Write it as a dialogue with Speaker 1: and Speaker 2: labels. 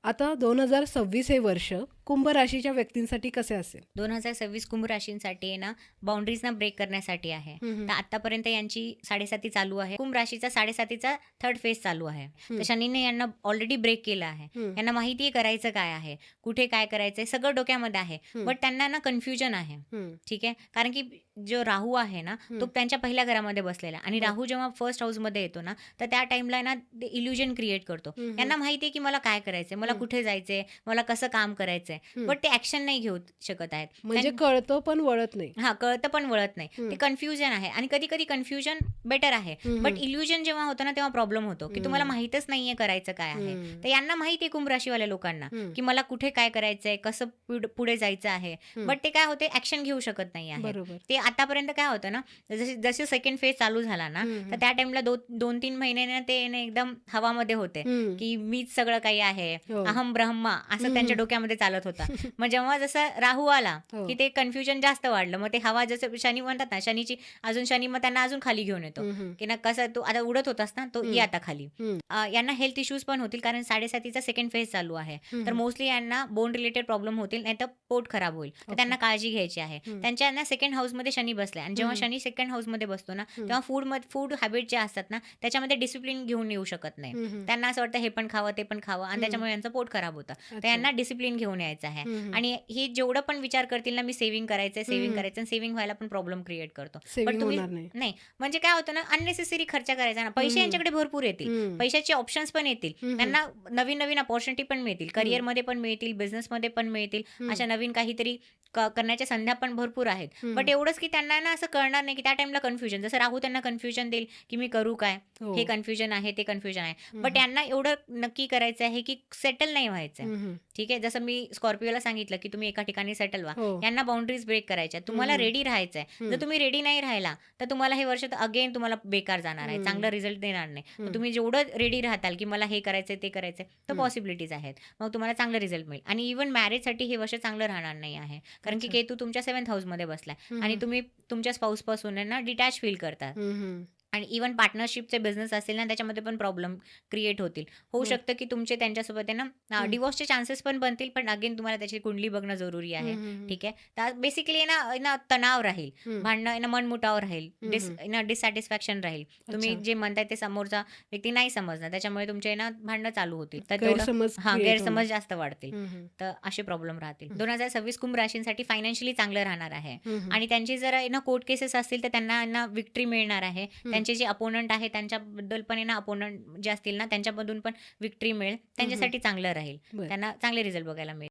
Speaker 1: आता 2026 हे वर्ष कुंभ राशीच्या व्यक्तींसाठी कसे असेल?
Speaker 2: 2026 कुंभ राशींसाठी आहे ना, बाउंड्रीजना ब्रेक करण्यासाठी आहे.
Speaker 1: हम्म.
Speaker 2: तर आतापर्यंत यांची 7.5 चालू आहे. कुंभ राशीचा 7.5चा थर्ड फेज चालू आहे. तर शनीने यांना ऑलरेडी ब्रेक केलं आहे.
Speaker 1: हम्म.
Speaker 2: यांना माहिती आहे करायचं काय आहे, कुठे काय करायचंय, सगळं डोक्यामध्ये आहे.
Speaker 1: हम्म.
Speaker 2: बट त्यांना ना कन्फ्युजन आहे.
Speaker 1: हम्म.
Speaker 2: ठीक आहे, कारण की जो राहू आहे ना, तो त्यांच्या पहिल्या घरामध्ये बसलेला आहे. आणि राहू जेव्हा फर्स्ट हाऊसमध्ये येतो ना, तर त्या टाइमला ना ते इल्युजन क्रिएट करतो. यांना माहिती आहे की मला काय करायचंय, मला कुठे जायचंय, मला कसं काम करायचंय, बट ते ऍक्शन नाही घेऊ शकत आहेत.
Speaker 1: म्हणजे कळतं पण वळत नाही.
Speaker 2: हा, कळतं पण वळत नाही. ते कन्फ्युजन आहे. आणि कधी कधी कन्फ्युजन बेटर आहे, बट इल्युजन जेव्हा होतं ना तेव्हा प्रॉब्लेम होतो की तुम्हाला माहितच नाहीये करायचं काय आहे. तर यांना माहिती आहे कुंभ राशीवाल्या लोकांना की मला कुठे काय करायचंय, कसं पुढे जायचं आहे, बट ते काय होते ऍक्शन घेऊ शकत नाही आहे.
Speaker 1: बरोबर.
Speaker 2: ते आतापर्यंत काय होतं ना, जसे सेकंड फेज चालू झाला ना, तर त्या टाइमला 2-3 महिने ते ना एकदम हवामध्ये होते की मीच सगळं काही आहे,
Speaker 1: हो.
Speaker 2: अहम ब्रह्मा असं त्यांच्या डोक्यामध्ये चालत होता. मग जेव्हा जसं राहू आला
Speaker 1: हो.
Speaker 2: की ते कन्फ्युजन जास्त वाढलं. मग ते हवा जसं शनी म्हणतात ना, शनी मग त्यांना अजून खाली घेऊन येतो की ना, कसं तू आता उडत होतास ना, तो ये आता खाली. यांना हेल्थ इश्यूज पण होतील कारण 7.5चा सेकंड फेज चालू आहे. तर मोस्टली यांना बोन रिलेटेड प्रॉब्लेम होतील, नाही तर पोट खराब होईल. तर त्यांना काळजी घ्यायची आहे. त्यांच्या ना सेकंड हाऊसमध्ये शनी बसलाय आणि जेव्हा शनी सेकंड हाऊसमध्ये बसतो ना, तेव्हा फूड हॅबिट जे असतात ना, त्याच्यामध्ये डिसिप्लिन घेऊन येऊ शकत नाही. त्यांना असं वाटतं हे पण खावं ते पण खावं आणि त्याच्यामुळे यांचं पोट खराब होतं. तर यांना डिसिप्लिन घेऊन यायचं आहे. आणि हे जेवढं पण विचार करतील ना, मी सेव्हिंग करायचं सेव्हिंग व्हायला पण प्रॉब्लेम क्रिएट करतो. पण तुम्ही नाही, म्हणजे काय होतं ना, अननेसेसरी खर्च करायचा ना. पैसे यांच्याकडे भरपूर येतील, पैशाचे ऑप्शन्स पण येतील, त्यांना नवीन नवीन अपॉर्च्युनिटी पण मिळतील, करिअरमध्ये पण मिळतील, बिझनेसमध्ये पण मिळतील, अशा नवीन काहीतरी करण्याच्या संध्या पण भरपूर आहेत. बट एवढंच की त्यांना ना असं कळणार नाही की त्या टाइमला कन्फ्युजन, जसं राहू त्यांना कन्फ्युजन देईल की मी करू काय, हे कन्फ्युजन आहे ते कन्फ्युजन आहे. बट यांना एवढं नक्की करायचं आहे की सेटल नाही व्हायचं. ठीक आहे, जसं मी स्कॉर्पिओला सांगितलं की तुम्ही एका ठिकाणी सेटल व्हा. यांना बाउंड्रीज ब्रेक करायच्या, तुम्हाला रेडी राहायचंय. जर तुम्ही रेडी नाही राहिला तर तुम्हाला हे वर्ष अगेन तुम्हाला बेकार जाणार आहे, चांगला रिझल्ट देणार नाही. तुम्ही जेवढं रेडी राहताल की मला हे करायचंय ते करायचंय, तर पॉसिबिलिटीज आहेत, मग तुम्हाला चांगला रिझल्ट मिळेल. आणि इव्हन मॅरेजसाठी हे वर्ष चांगलं राहणार नाही आहे, कारण की केतू तुमच्या 7th हाऊसमध्ये बसलाय आणि तुम्ही तुमच्या स्पाऊस पासून ना डिटॅच फील करता. आणि इव्हन पार्टनरशिपचे बिझनेस असेल ना, त्याच्यामध्ये पण प्रॉब्लेम क्रिएट होऊ शकतं की तुमचे त्यांच्यासोबत आहे ना डिवोर्सचे चान्सेस पण बनतील. पण अगेन तुम्हाला त्याची कुंडली बघणं जरुरी आहे. ठीक आहे, तर बेसिकली ना तणाव राहील, भांडणं मनमुटाव राहील, डिससॅटिस्फॅक्शन राहील. तुम्ही जे म्हणताय ते समोरचा व्यक्ती नाही समजणार, त्याच्यामुळे तुमचे ना भांडणं चालू होतील. तर गैरसमज जास्त वाढतील. तर असे प्रॉब्लेम राहतील. 2026 कुंभ राशींसाठी फायनान्शियली चांगलं राहणार आहे. आणि त्यांची जर ना कोर्ट केसेस असतील तर त्यांना ना विक्ट्री मिळणार आहे. त्यांचे जे अपोनंट आहे त्यांच्याबद्दल पण ना, अपोनंट जे असतील ना त्यांच्यामधून पण विक्ट्री मिळेल. त्यांच्यासाठी चांगलं राहील, त्यांना चांगले रिझल्ट बघायला मिळेल.